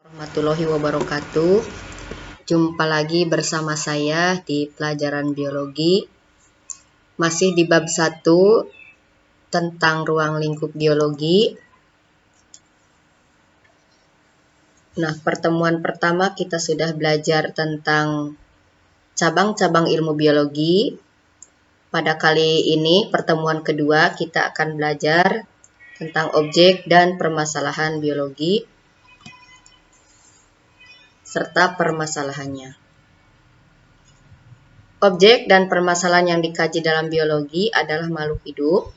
Warahmatullahi wabarakatuh. Jumpa lagi bersama saya di pelajaran biologi. Masih di bab 1 tentang ruang lingkup biologi. Nah, pertemuan pertama kita sudah belajar tentang cabang-cabang ilmu biologi. Pada kali ini, pertemuan kedua, kita akan belajar tentang objek dan permasalahan biologi serta permasalahannya. Objek dan permasalahan yang dikaji dalam biologi adalah makhluk hidup,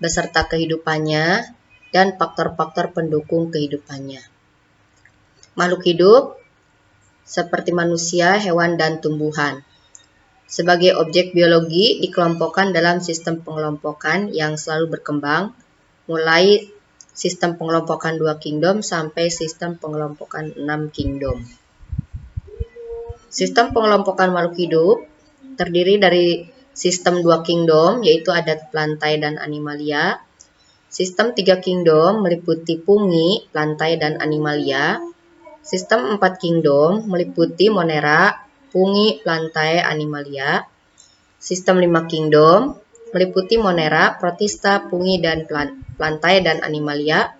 beserta kehidupannya, dan faktor-faktor pendukung kehidupannya. Makhluk hidup seperti manusia, hewan, dan tumbuhan. Sebagai objek biologi dikelompokkan dalam sistem pengelompokan yang selalu berkembang, mulai sistem pengelompokan 2 kingdom sampai sistem pengelompokan 6 kingdom. Sistem pengelompokan makhluk hidup terdiri dari sistem 2 kingdom, yaitu adat plantae dan animalia. Sistem 3 kingdom meliputi fungi, plantae, dan animalia. Sistem 4 kingdom meliputi monera, fungi, plantae, animalia. Sistem 5 kingdom meliputi monera, protista, fungi, dan plantae, dan animalia.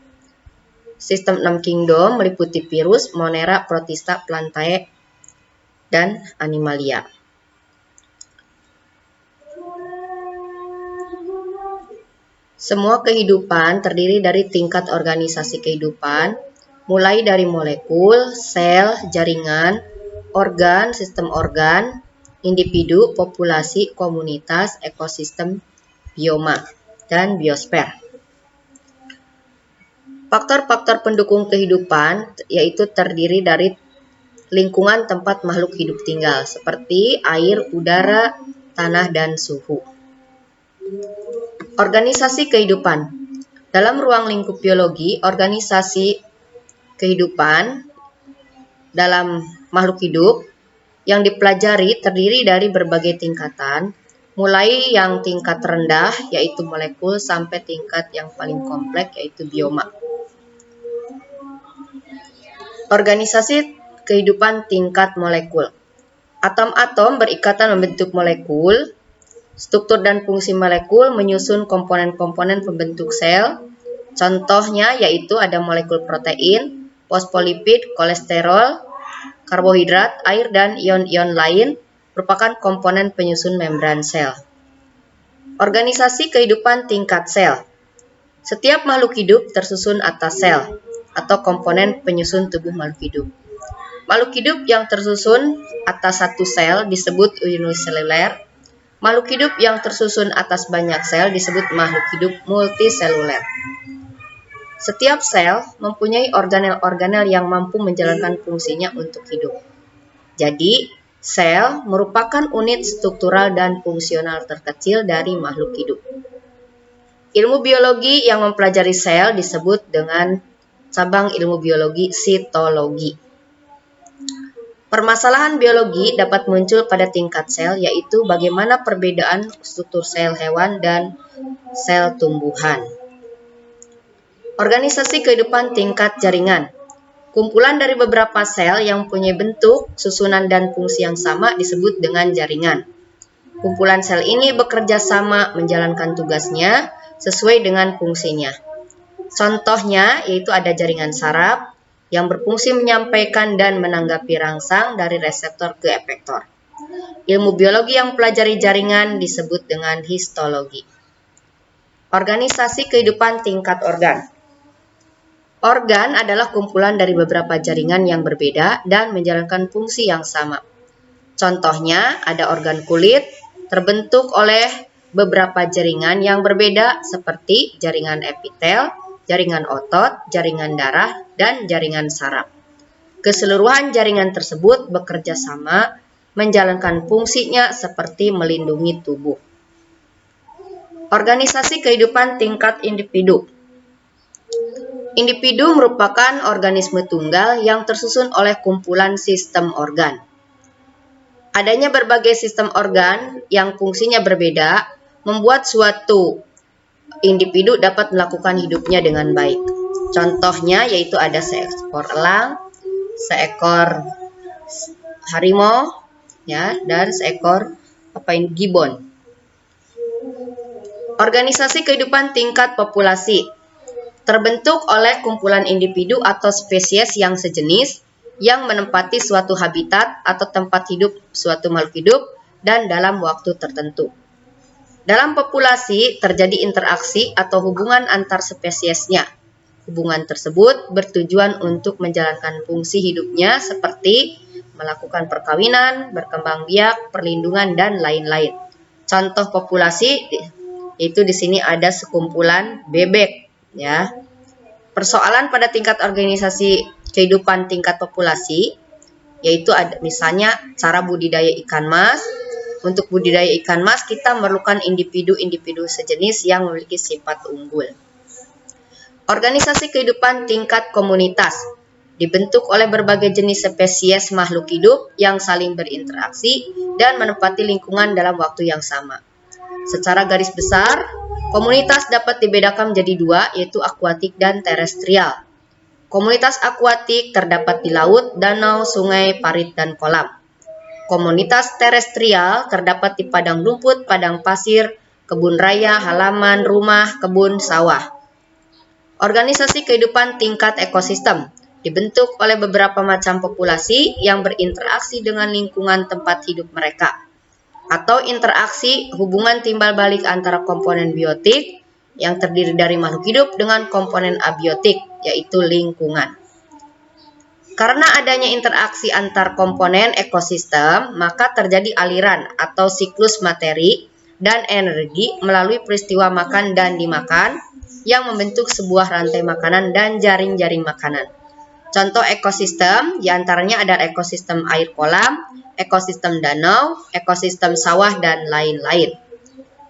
Sistem 6 kingdom meliputi virus, monera, protista, plantae, dan animalia. Semua kehidupan terdiri dari tingkat organisasi kehidupan, mulai dari molekul, sel, jaringan, organ, sistem organ, individu, populasi, komunitas, ekosistem, bioma, dan biosfer. Faktor-faktor pendukung kehidupan yaitu terdiri dari lingkungan tempat makhluk hidup tinggal, seperti air, udara, tanah, dan suhu. Organisasi kehidupan. Dalam ruang lingkup biologi, organisasi kehidupan dalam makhluk hidup yang dipelajari terdiri dari berbagai tingkatan, mulai yang tingkat rendah yaitu molekul sampai tingkat yang paling kompleks yaitu bioma. Organisasi kehidupan tingkat molekul. Atom-atom berikatan membentuk molekul. Struktur dan fungsi molekul menyusun komponen-komponen pembentuk sel. Contohnya yaitu ada molekul protein, fosfolipid, kolesterol, karbohidrat, air, dan ion-ion lain merupakan komponen penyusun membran sel. Organisasi kehidupan tingkat sel. Setiap makhluk hidup tersusun atas sel atau komponen penyusun tubuh makhluk hidup. Makhluk hidup yang tersusun atas satu sel disebut uniseluler. Makhluk hidup yang tersusun atas banyak sel disebut makhluk hidup multiseluler. Setiap sel mempunyai organel-organel yang mampu menjalankan fungsinya untuk hidup. Jadi, sel merupakan unit struktural dan fungsional terkecil dari makhluk hidup. Ilmu biologi yang mempelajari sel disebut dengan cabang ilmu biologi sitologi. Permasalahan biologi dapat muncul pada tingkat sel, yaitu bagaimana perbedaan struktur sel hewan dan sel tumbuhan. Organisasi kehidupan tingkat jaringan. Kumpulan dari beberapa sel yang punya bentuk, susunan, dan fungsi yang sama disebut dengan jaringan. Kumpulan sel ini bekerja sama menjalankan tugasnya sesuai dengan fungsinya. Contohnya yaitu ada jaringan saraf yang berfungsi menyampaikan dan menanggapi rangsang dari reseptor ke efektor. Ilmu biologi yang mempelajari jaringan disebut dengan histologi. Organisasi kehidupan tingkat organ. Organ adalah kumpulan dari beberapa jaringan yang berbeda dan menjalankan fungsi yang sama. Contohnya ada organ kulit terbentuk oleh beberapa jaringan yang berbeda seperti jaringan epitel, jaringan otot, jaringan darah, dan jaringan saraf. Keseluruhan jaringan tersebut bekerja sama menjalankan fungsinya seperti melindungi tubuh. Organisasi kehidupan tingkat individu. Individu merupakan organisme tunggal yang tersusun oleh kumpulan sistem organ. Adanya berbagai sistem organ yang fungsinya berbeda membuat suatu individu dapat melakukan hidupnya dengan baik. Contohnya yaitu ada seekor elang, seekor harimau ya dan seekor gibbon. Organisasi kehidupan tingkat populasi terbentuk oleh kumpulan individu atau spesies yang sejenis yang menempati suatu habitat atau tempat hidup suatu makhluk hidup dan dalam waktu tertentu. Dalam populasi terjadi interaksi atau hubungan antar spesiesnya. Hubungan tersebut bertujuan untuk menjalankan fungsi hidupnya seperti melakukan perkawinan, berkembang biak, perlindungan, dan lain-lain. Contoh populasi itu di sini ada sekumpulan bebek ya. Persoalan pada tingkat organisasi kehidupan tingkat populasi yaitu ada misalnya cara budidaya ikan mas. Untuk budidaya ikan mas kita memerlukan individu-individu sejenis yang memiliki sifat unggul. Organisasi kehidupan tingkat komunitas dibentuk oleh berbagai jenis spesies makhluk hidup yang saling berinteraksi dan menempati lingkungan dalam waktu yang sama. Secara garis besar, komunitas dapat dibedakan menjadi dua, yaitu akuatik dan terestrial. Komunitas akuatik terdapat di laut, danau, sungai, parit, dan kolam. Komunitas terestrial terdapat di padang rumput, padang pasir, kebun raya, halaman, rumah, kebun, sawah. Organisasi kehidupan tingkat ekosistem dibentuk oleh beberapa macam populasi yang berinteraksi dengan lingkungan tempat hidup mereka, atau interaksi hubungan timbal balik antara komponen biotik yang terdiri dari makhluk hidup dengan komponen abiotik, yaitu lingkungan. Karena adanya interaksi antar komponen ekosistem, maka terjadi aliran atau siklus materi dan energi melalui peristiwa makan dan dimakan yang membentuk sebuah rantai makanan dan jaring-jaring makanan. Contoh ekosistem diantaranya ada ekosistem air kolam, ekosistem danau, ekosistem sawah, dan lain-lain.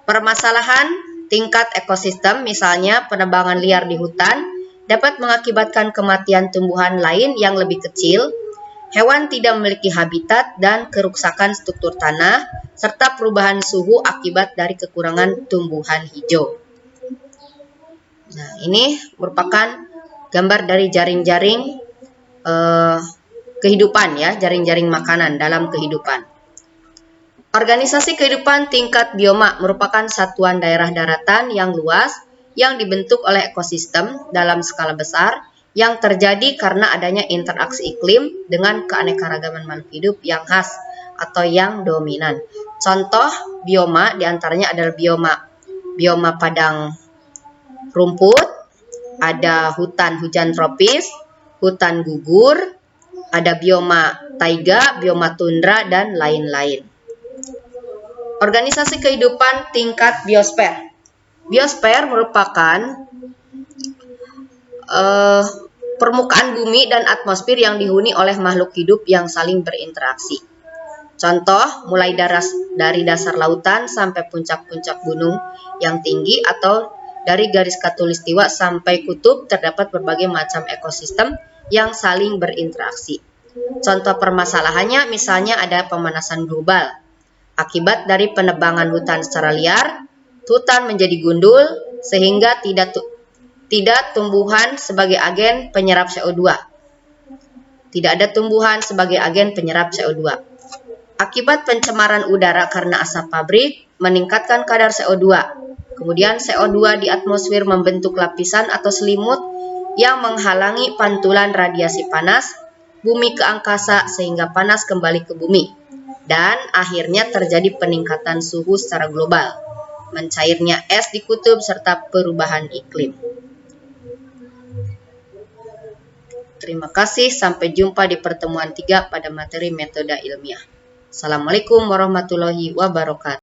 Permasalahan tingkat ekosistem, misalnya penebangan liar di hutan, dapat mengakibatkan kematian tumbuhan lain yang lebih kecil, hewan tidak memiliki habitat, dan kerusakan struktur tanah, serta perubahan suhu akibat dari kekurangan tumbuhan hijau. Nah, ini merupakan gambar dari jaring-jaring kehidupan ya, jaring-jaring makanan dalam kehidupan. Organisasi kehidupan tingkat bioma merupakan satuan daerah daratan yang luas yang dibentuk oleh ekosistem dalam skala besar yang terjadi karena adanya interaksi iklim dengan keanekaragaman makhluk hidup yang khas atau yang dominan. Contoh bioma diantaranya adalah bioma padang rumput, ada hutan hujan tropis, hutan gugur, ada bioma taiga, bioma tundra, dan lain-lain. Organisasi kehidupan tingkat biosfer. Biosfer merupakan permukaan bumi dan atmosfer yang dihuni oleh makhluk hidup yang saling berinteraksi. Contoh, mulai dari dasar lautan sampai puncak-puncak gunung yang tinggi atau dari garis khatulistiwa sampai kutub terdapat berbagai macam ekosistem yang saling berinteraksi. Contoh permasalahannya misalnya ada pemanasan global. Akibat dari penebangan hutan secara liar, hutan menjadi gundul sehingga tidak tumbuhan sebagai agen penyerap CO2. Tidak ada tumbuhan sebagai agen penyerap CO2. Akibat pencemaran udara karena asap pabrik meningkatkan kadar CO2. Kemudian CO2 di atmosfer membentuk lapisan atau selimut yang menghalangi pantulan radiasi panas bumi ke angkasa sehingga panas kembali ke bumi. Dan akhirnya terjadi peningkatan suhu secara global, mencairnya es di kutub serta perubahan iklim. Terima kasih, sampai jumpa di pertemuan 3 pada materi metode ilmiah. Assalamualaikum warahmatullahi wabarakatuh.